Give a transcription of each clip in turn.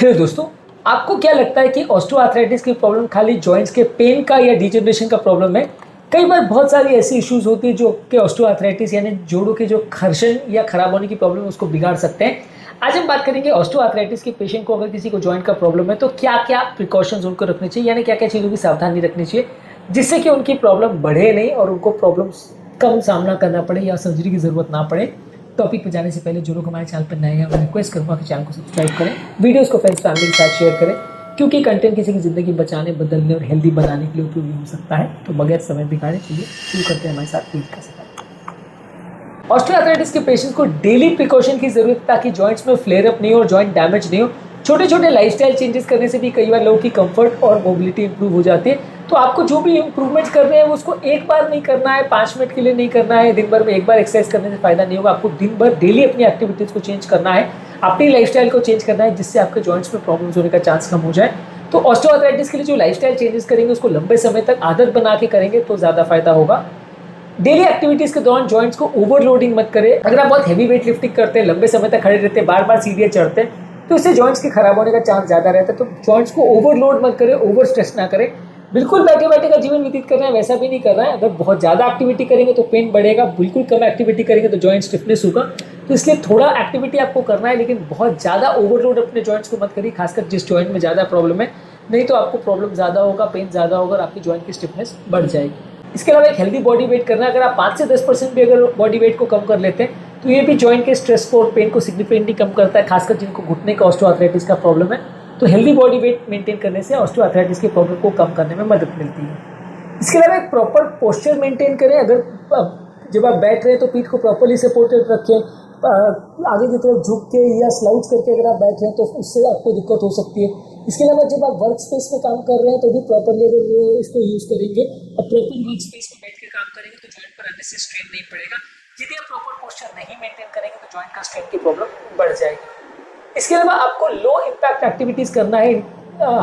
Hello दोस्तों, आपको क्या लगता है कि ऑस्टियोआर्थराइटिस की प्रॉब्लम खाली जॉइंट्स के पेन का या डिजेनरेशन का प्रॉब्लम है? कई बार बहुत सारी ऐसी इश्यूज होती है जो कि ऑस्टियोआर्थराइटिस यानी जोड़ों के जो घर्षण या खराब होने की प्रॉब्लम है उसको बिगाड़ सकते हैं। आज हम बात करेंगे ऑस्टियोआर्थराइटिस के पेशेंट को अगर किसी को जॉइंट का प्रॉब्लम है तो क्या क्या प्रिकॉशंस उनको रखनी चाहिए, यानी क्या क्या चीज़ों की सावधानी रखनी चाहिए जिससे कि उनकी प्रॉब्लम बढ़े नहीं और उनको प्रॉब्लम्स कम सामना करना पड़े या सर्जरी की ज़रूरत ना पड़े। टॉपिक पे जाने से पहले जो लोग हमारे चैनल पर नए हैं मैं रिक्वेस्ट करूँगा कि चैनल को सब्सक्राइब करें, वीडियोस को फ्रेंड्स फैमिली के साथ शेयर करें, क्योंकि कंटेंट किसी की ज़िंदगी बचाने, बदलने और हेल्दी बनाने के लिए उपयोगी हो सकता है। तो बगैर समय बिगाड़े चलिए शुरू करते हैं हमारे साथ वीडियो का सफर। ऑस्टियोआर्थराइटिस के पेशेंट्स को डेली प्रिकॉशन की जरूरत है ताकि जॉइंट्स में फ्लेयर अप नहीं हो और जॉइंट डैमेज नहीं हो। छोटे छोटे लाइफस्टाइल चेंजेस करने से भी कई बार लोगों की कंफर्ट और मोबिलिटी इंप्रूव हो जाती है। तो आपको जो भी इंप्रूवमेंट करने हैं वो उसको एक बार नहीं करना है, 5 मिनट के लिए नहीं करना है, दिन भर में एक बार एक्सरसाइज करने से फायदा नहीं होगा। आपको दिन भर डेली अपनी एक्टिविटीज को चेंज करना है, अपनी लाइफस्टाइल को चेंज करना है, जिससे आपके जॉइंट्स में प्रॉब्लम्स होने का चांस कम हो जाए। तो ऑस्टियोआर्थराइटिस के लिए जो लाइफस्टाइल चेंजेस करेंगे उसको लंबे समय तक आदत बना के करेंगे तो ज़्यादा फायदा होगा। डेली एक्टिविटीज के दौरान जॉइंट्स को ओवरलोडिंग मत करें। अगर आप बहुत हैवी वेट लिफ्टिंग करते हैं, लंबे समय तक खड़े रहते हैं, बार बार सीढ़ियाँ चढ़ते हैं, तो इससे जॉइंट्स के खराब होने का चांस ज़्यादा रहता है। तो जॉइंट्स को ओवरलोड मत करें, ओवर स्ट्रेस ना करें। बिल्कुल बैठे बैठे का जीवन व्यतीत करना है वैसा भी नहीं करना है। अगर बहुत ज़्यादा एक्टिविटी करेंगे तो पेन बढ़ेगा, बिल्कुल कम एक्टिविटी करेंगे तो जॉइंट स्टिफनेस होगा। तो इसलिए थोड़ा एक्टिविटी आपको करना है, लेकिन बहुत ज़्यादा ओवरलोड अपने जॉइंट्स को मत करिए, खासकर जिस जॉइंट में ज़्यादा प्रॉब्लम है। नहीं तो आपको प्रॉब्लम ज़्यादा होगा, पेन ज़्यादा होगा और आपकी जॉइंट की स्टिफनेस बढ़ जाएगी। इसके अलावा एक हेल्दी बॉडी वेट करना है। अगर आप 5 से 10% भी अगर बॉडी वेट को कम कर लेते हैं तो ये भी जॉइंट के स्ट्रेस को और पेन को सिग्निफिकेंटली कम करता है, खासकर जिनको घुटने का ऑस्टियोआर्थराइटिस का प्रॉब्लम है। तो हेल्दी बॉडी वेट मेंटेन करने से ऑस्टियोआर्थराइटिस की प्रॉब्लम को कम करने में मदद मिलती है। इसके अलावा एक प्रॉपर पोस्चर मेंटेन करें। अगर जब आप बैठ रहे हैं तो पीठ को प्रॉपरली सपोर्टेड रखें। आगे की तरफ झुक के या स्लाउड्स करके अगर आप बैठ रहे हैं तो उससे आपको दिक्कत हो सकती है। इसके अलावा जब आप वर्क स्पेस में काम कर रहे हैं तो भी प्रॉपरली अगर वो इसको यूज़ करेंगे और प्रॉपर वर्क स्पेस में बैठ के काम करेंगे तो जॉइंट पर आने से स्ट्रेन नहीं पड़ेगा। यदि आप प्रॉपर पोस्चर नहीं मेंटेन करेंगे तो जॉइंट का स्ट्रेन की प्रॉब्लम बढ़ जाएगी। इसके अलावा आपको लो इम्पैक्ट एक्टिविटीज़ करना है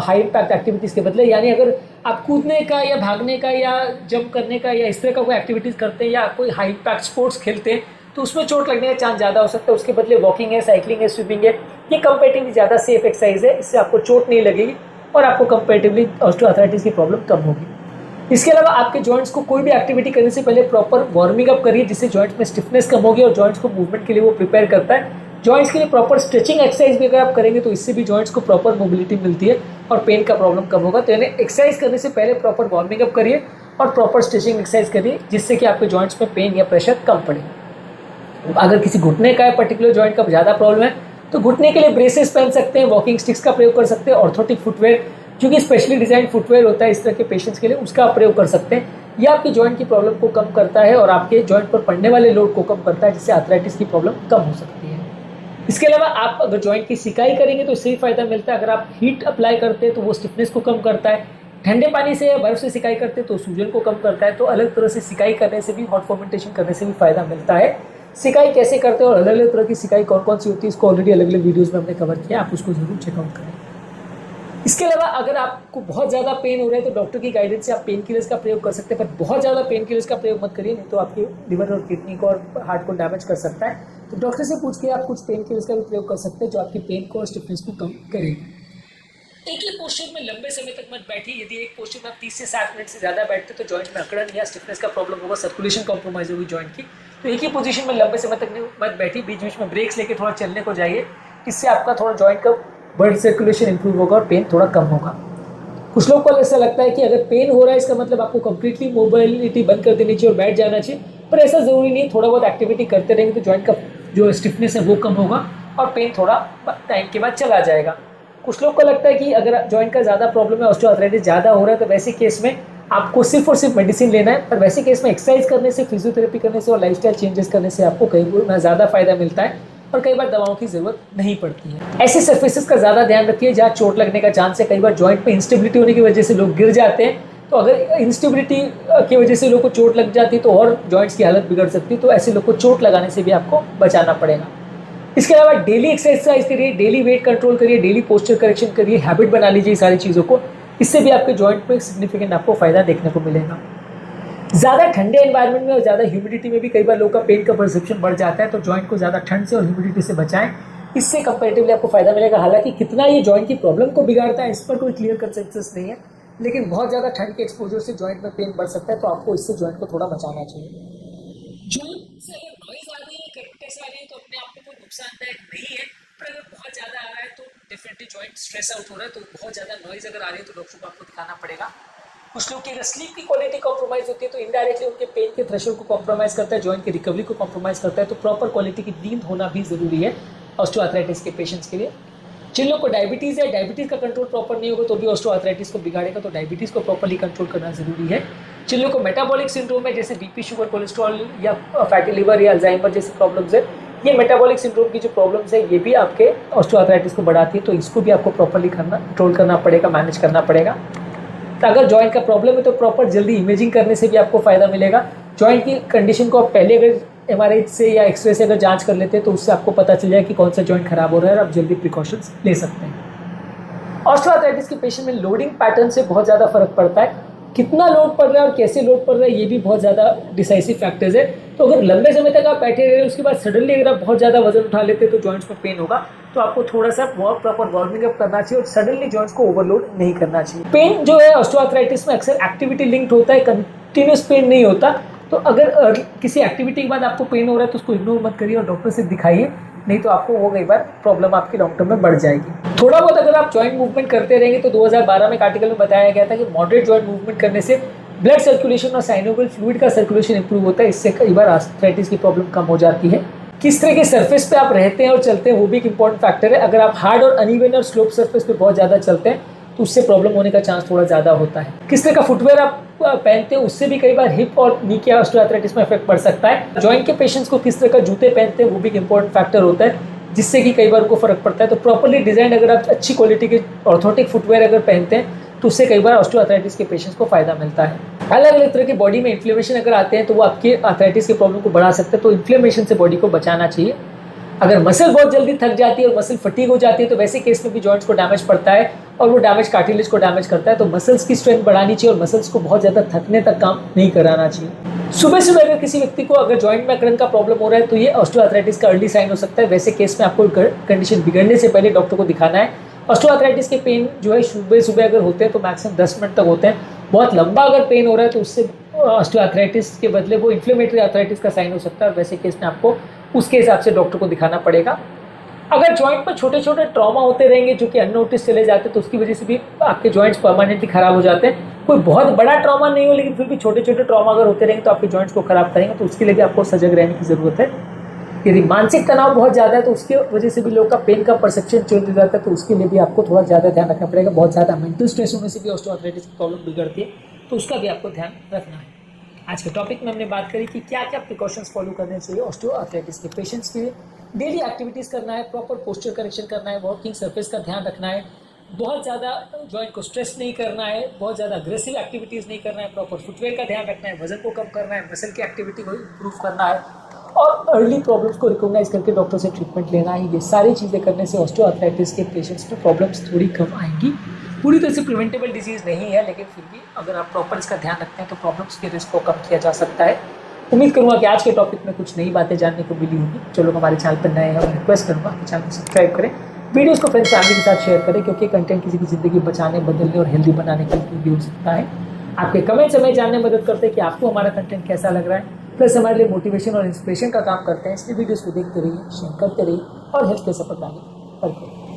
हाई इम्पैक्ट एक्टिविटीज़ के बदले, यानी अगर आप कूदने का या भागने का या जंप करने का या इस तरह का कोई एक्टिविटीज़ करते हैं या कोई हाई इम्पैक्ट स्पोर्ट्स खेलते हैं तो उसमें चोट लगने का चांस ज़्यादा हो सकता है। उसके बदले वॉकिंग है, साइकिलिंग है, स्विमिंग है, ये कंपेरेटिवली ज़्यादा सेफ एक्सरसाइज है। इससे आपको चोट नहीं लगेगी और आपको कंपेरेटिवली ऑस्टियोआर्थराइटिस की प्रॉब्लम कम होगी। इसके अलावा आपके जॉइंट्स को कोई भी एक्टिविटी करने से पहले प्रॉपर वार्मिंग अप करिए, जिससे जॉइंट्स में स्टिफनेस कम होगी और जॉइंट्स को मूवमेंट के लिए वो प्रिपेयर करता है। जॉइंट्स के लिए प्रॉपर स्ट्रेचिंग एक्सरसाइज भी अगर आप करेंगे तो इससे भी जॉइंट्स को प्रॉपर मोबिलिटी मिलती है और पेन का प्रॉब्लम कम होगा। तो यानी एक्सरसाइज करने से पहले प्रॉपर वार्मिंग अप करिए और प्रॉपर स्ट्रेचिंग एक्सरसाइज करिए, जिससे कि आपके जॉइंट्स में पेन या प्रेशर कम पड़े। अगर किसी घुटने का पर्टिकुलर जॉइंट का ज़्यादा प्रॉब्लम है तो घुटने के लिए ब्रेसेस पहन सकते हैं, वॉकिंग स्टिक्स का प्रयोग कर सकते हैं, ऑर्थोटिक फुटवेयर जो कि स्पेशली डिजाइन फुटवेयर होता है इस तरह के पेशेंट्स के लिए, उसका प्रयोग कर सकते हैं। यह आपकी जॉइंट की प्रॉब्लम को कम करता है और आपके जॉइंट पर पड़ने वाले लोड को कम करता है, जिससे आर्थराइटिस की प्रॉब्लम कम हो सकती है। इसके अलावा आप अगर जॉइंट की सिकाई करेंगे तो इससे भी फायदा मिलता है। अगर आप हीट अप्लाई करते हैं तो वो स्टिफनेस को कम करता है। ठंडे पानी से या बर्फ से सिकाई करते हैं तो सूजन को कम करता है। तो अलग तरह से सिकाई करने से भी, हॉट फर्मेंटेशन करने से भी फायदा मिलता है। सिकाई कैसे करते हैं और अलग अलग तरह की सिकाई कौन कौन सी होती है इसको ऑलरेडी अलग अलग वीडियोस में हमने कवर किया, आप उसको जरूर चेकआउट करें। इसके अलावा अगर आपको बहुत ज़्यादा पेन हो रहा है तो डॉक्टर की गाइडेंस से आप पेन किलर्स का प्रयोग कर सकते हैं, पर बहुत ज़्यादा पेन किलर्स का प्रयोग मत करिए, नहीं तो आपके लिवर और किडनी को और हार्ट को डैमेज कर सकता है। तो डॉक्टर से पूछ के आप कुछ पेन किलर्स का भी प्रयोग कर सकते हैं जो आपकी पेन को और स्टिफनेस को कम करेगा। एक ही पोस्चर में लंबे समय तक मत बैठिए। यदि एक पोस्चर में आप 30 से 60 मिनट से ज़्यादा बैठते तो जॉइंट में अकड़न या स्टिफनेस का प्रॉब्लम होगा, सर्कुलेशन कॉम्प्रोमाइज होगी जॉइंट की। तो एक ही पोजीशन में लंबे समय तक मत बैठिए, बीच बीच में ब्रेक्स लेके थोड़ा चलने को जाइए। इससे आपका थोड़ा जॉइंट का ब्लड सर्कुलेशन इंप्रूव होगा और पेन थोड़ा कम होगा। कुछ लोग को ऐसा लगता है कि अगर पेन हो रहा है इसका मतलब आपको कंप्लीटली मोबिलिटी बंद कर देनी चाहिए और बैठ जाना चाहिए, पर ऐसा ज़रूरी नहीं है। थोड़ा बहुत एक्टिविटी करते रहेंगे तो जॉइंट का जो स्टिफनेस है वो कम होगा और पेन थोड़ा टाइम के बाद चला जाएगा। कुछ लोग को लगता है कि अगर जॉइंट का ज़्यादा प्रॉब्लम है, ऑस्टियोआर्थराइटिस ज़्यादा हो रहा है, तो वैसे केस में आपको सिर्फ और सिर्फ मेडिसिन लेना है। पर वैसे केस में एक्सरसाइज करने से, फिजियोथेरेपी करने से और लाइफस्टाइल चेंजेस करने से आपको कई गुना ज़्यादा फायदा मिलता है और कई बार दवाओं की ज़रूरत नहीं पड़ती है। ऐसे सर्फेसेस का ज़्यादा ध्यान रखिए जहाँ चोट लगने का चांस है। कई बार जॉइंट में इंस्टेबिलिटी होने की वजह से लोग गिर जाते हैं, तो अगर इंस्टेबिलिटी की वजह से लोग को चोट लग जाती है तो और जॉइंट्स की हालत बिगड़ सकती है। तो ऐसे लोग को चोट लगाने से भी आपको बचाना पड़ेगा। इसके अलावा डेली एक्सरसाइज करिए, डेली वेट कंट्रोल करिए, डेली पोस्चर करेक्शन करिए, हैबिट बना लीजिए सारी चीज़ों को। इससे भी आपके जॉइंट में सिग्निफिकेंट आपको फायदा देखने को मिलेगा। ज़्यादा ठंडे एनवायरनमेंट में और ज़्यादा ह्यूमिडिटी में भी कई बार लोगों का पेन का परसेप्शन बढ़ जाता है। तो जॉइंट को ज़्यादा ठंड से और ह्यूमिडिटी से बचाएं। इससे कंपेरेटिवली आपको फायदा मिलेगा। हालांकि कितना ये जॉइंट की प्रॉब्लम को बिगाड़ता है इस पर कोई क्लियर कंसेंसस नहीं है, लेकिन बहुत ज़्यादा ठंड के एक्सपोजर से जॉइंट में पेन बढ़ सकता है, तो आपको इससे जॉइंट को थोड़ा बचाना चाहिए। जॉइंट से अगर नॉइज आ रही है, क्रैकनेस आ रही है, तो अपने आप में कोई नुकसानदायक नहीं है, पर अगर बहुत ज़्यादा आ रहा है तो डेफिनेटली जॉइंट स्ट्रेस आउट हो रहा है, तो बहुत ज़्यादा नॉइज अगर आ रही है तो डॉक्टर को आपको दिखाना पड़ेगा। कुछ लोग की अगर स्लीप की क्वालिटी कॉम्प्रोमाइज होती है तो इनडायरेक्टली उनके पेन के थ्रेशोल्ड को कॉम्प्रोमाइज करता है, जॉइंट की रिकवरी को कॉम्प्रोमाइज करता है। तो प्रॉपर क्वालिटी की नींद होना भी जरूरी है ऑस्टियोआर्थराइटिस के पेशेंट्स के लिए। जिन लोग को डायबिटीज़ है, डायबिटीज़ का कंट्रोल प्रॉपर नहीं होगा तो भी ऑस्टियोआर्थराइटिस को बिगाड़ेगा, तो डायबिटीज़ को प्रॉपर्ली कंट्रोल करना जरूरी है। जिन लोग को मेटाबॉलिक सिंड्रोम है, जैसे बीपी, शुगर, कोलेस्ट्रॉल या फैटी लिवर या अल्जाइमर जैसे प्रॉब्लम्स है, ये मेटाबॉलिक सिंड्रोम की जो प्रॉब्लम्स है ये भी आपके ऑस्टियोआर्थराइटिस को बढ़ाती है, तो इसको भी आपको प्रॉपर्ली कंट्रोल करना पड़ेगा, मैनेज करना पड़ेगा। तो अगर जॉइंट का प्रॉब्लम है तो प्रॉपर जल्दी इमेजिंग करने से भी आपको फायदा मिलेगा। जॉइंट की कंडीशन को आप पहले अगर एमआरआई से या एक्सरे से अगर जांच कर लेते हैं तो उससे आपको पता चल जाए कि कौन सा जॉइंट खराब हो रहा है और आप जल्दी प्रिकॉशंस ले सकते हैं। ऑस्टियोआर्थराइटिस के पेशेंट में लोडिंग पैटर्न से बहुत ज़्यादा फर्क पड़ता है। कितना लोड पड़ रहा है और कैसे लोड पड़ रहा है ये भी बहुत ज़्यादा डिसाइसिव फैक्टर्स है। तो अगर लंबे समय तक आप बैठे रहे उसके बाद सडनली अगर आप बहुत ज़्यादा वजन उठा लेते हैं तो जॉइंट्स में पेन होगा, तो आपको थोड़ा सा प्रॉपर वार्मिंग अप करना चाहिए और सडनली जॉइंट्स को ओवरलोड नहीं करना चाहिए। पेन जो है ऑस्टियोआर्थराइटिस में अक्सर एक्टिविटी लिंक्ड होता है, कंटिन्यूस पेन नहीं होता। तो अगर किसी एक्टिविटी के बाद आपको पेन हो रहा है तो उसको इग्नोर मत करिए और डॉक्टर से दिखाइए, नहीं तो आपको वो कई बार प्रॉब्लम आपकी लॉन्ग टर्म में बढ़ जाएगी। थोड़ा बहुत अगर आप जॉइंट मूवमेंट करते रहेंगे तो 2012 में एक आर्टिकल में बताया गया था कि मॉडरेट जॉइंट मूवमेंट करने से ब्लड सर्कुलेशन और साइनोवियल फ्लूइड का सर्कुलेशन इंप्रूव होता है, इससे कई बार आर्थराइटिस की प्रॉब्लम कम हो जाती है। किस तरह के सरफेस पे आप रहते हैं और चलते हैं वो भी एक इंपॉर्टेंट फैक्टर है। अगर आप हार्ड और अनइवन और स्लोप सरफेस पे बहुत ज़्यादा चलते हैं तो उससे प्रॉब्लम होने का चांस थोड़ा ज़्यादा होता है। किस तरह का फुटवेयर आप पहनते हैं उससे भी कई बार हिप और नी के ऑस्टियोआर्थराइटिस में इफेक्ट पड़ सकता है। जॉइंट के पेशेंट्स को किस तरह का जूते पहनते हैं वो भी एक इंपॉर्टेंट फैक्टर होता है, जिससे कि कई बार उनको फर्क पड़ता है। तो प्रॉपर्ली डिजाइन अगर आप अच्छी क्वालिटी के ऑर्थोटिक फुटवेयर अगर पहनते हैं तो उससे कई बार ऑस्टियोआर्थराइटिस के पेशेंट्स को फायदा मिलता है। अलग अलग तरह की बॉडी में इन्फ्लेमेशन अगर आते हैं तो वो आपके आर्थराइटिस के प्रॉब्लम को बढ़ा सकते हैं, तो इन्फ्लेमेशन से बॉडी को बचाना चाहिए। अगर मसल बहुत जल्दी थक जाती है और मसल फटीग हो जाती है तो वैसे केस में भी जॉइंट्स को डैमेज पड़ता है और वो डैमेज कार्टिलेज को डैमेज करता है। तो मसल्स की स्ट्रेंथ बढ़ानी चाहिए और मसल्स को बहुत ज़्यादा थकने तक काम नहीं कराना चाहिए। सुबह सुबह अगर किसी व्यक्ति को अगर जॉइंट में अकड़न का प्रॉब्लम हो रहा है तो ये ऑस्टियोआर्थराइटिस का अर्ली साइन हो सकता है। वैसे केस में आपको कंडीशन बिगड़ने से पहले डॉक्टर को दिखाना है। ऑस्टियोआर्थराइटिस के पेन जो है सुबह सुबह अगर होते हैं तो मैक्सिमम 10 मिनट तक होते हैं। बहुत लंबा अगर पेन हो रहा है तो उससे ऑस्टियोआर्थराइटिस के बदले वो इन्फ्लेमेटरी आर्थराइटिस का साइन हो सकता है और वैसे केस में आपको उसके हिसाब से डॉक्टर को दिखाना पड़ेगा। अगर जॉइंट पर छोटे छोटे ट्रॉमा होते रहेंगे जो कि अननोटिस चले जाते हैं तो उसकी वजह से भी आपके जॉइंट्स परमानेंटली खराब हो जाते हैं। कोई बहुत बड़ा ट्रॉमा नहीं हो लेकिन फिर भी छोटे छोटे ट्रॉमा अगर होते रहेंगे तो आपके जॉइंट्स को खराब करेंगे, तो उसके लिए भी आपको सजग रहने की जरूरत है। यदि मानसिक तनाव बहुत ज़्यादा है तो उसकी वजह से भी लोग का पेन का परसेप्शन चेंज हो जाता है, तो उसके लिए भी आपको थोड़ा ज़्यादा ध्यान रखना पड़ेगा। बहुत ज़्यादा मेंटल स्ट्रेस होने से भी ऑस्टियोआर्थराइटिस की प्रॉब्लम बिगड़ती है, तो उसका भी आपको ध्यान रखना है। आज के टॉपिक में हमने बात करी कि क्या क्या प्रिकॉशंस फॉलो करने चाहिए ऑस्टियोआर्थराइटिस के पेशेंट्स के लिए। डेली एक्टिविटीज़ करना है, प्रॉपर पोस्चर करेक्शन करना है, वॉकिंग सरफेस का ध्यान रखना है, बहुत ज़्यादा जॉइंट को स्ट्रेस नहीं करना है, बहुत ज़्यादा अग्रेसिव एक्टिविटीज़ नहीं करना है, प्रॉपर फुटवेयर का ध्यान रखना है, वजन को कम करना है, मसल की एक्टिविटी को इम्प्रूव करना है और अर्ली प्रॉब्लम्स को रिकॉग्नाइज करके डॉक्टर से ट्रीटमेंट लेना है। ये सारी चीज़ें करने से ऑस्टियोआर्थराइटिस के पेशेंट्स में प्रॉब्लम्स थोड़ी कम आएंगी। पूरी तरह से प्रिवेंटेबल डिजीज़ नहीं है, लेकिन फिर भी अगर आप प्रॉपर इसका ध्यान रखते हैं तो प्रॉब्लम्स के रिस्क को कम किया जा सकता है। उम्मीद करूँगा कि आज के टॉपिक में कुछ नई बातें जानने को मिली होंगी। जो लोग हमारे चैनल पर नए हैं और रिक्वेस्ट करूँगा कि चैनल को सब्सक्राइब करें, वीडियोज़ को फ्रेंड्स फैमिली के साथ शेयर करें, क्योंकि कंटेंट किसी की ज़िंदगी बचाने, बदलने और हेल्दी बनाने के लिए भी हो सकता है। आपके कमेंट्स हमें जानने में मदद करते हैं कि आपको हमारा कंटेंट कैसा लग रहा है, प्लस हमारे लिए मोटिवेशन और इंस्पिरेशन का काम करते हैं। इसलिए वीडियोज़ को देखते रहिए, शेयर करते रहिए और हेल्थ के सपोर्ट आगे करते रहिए।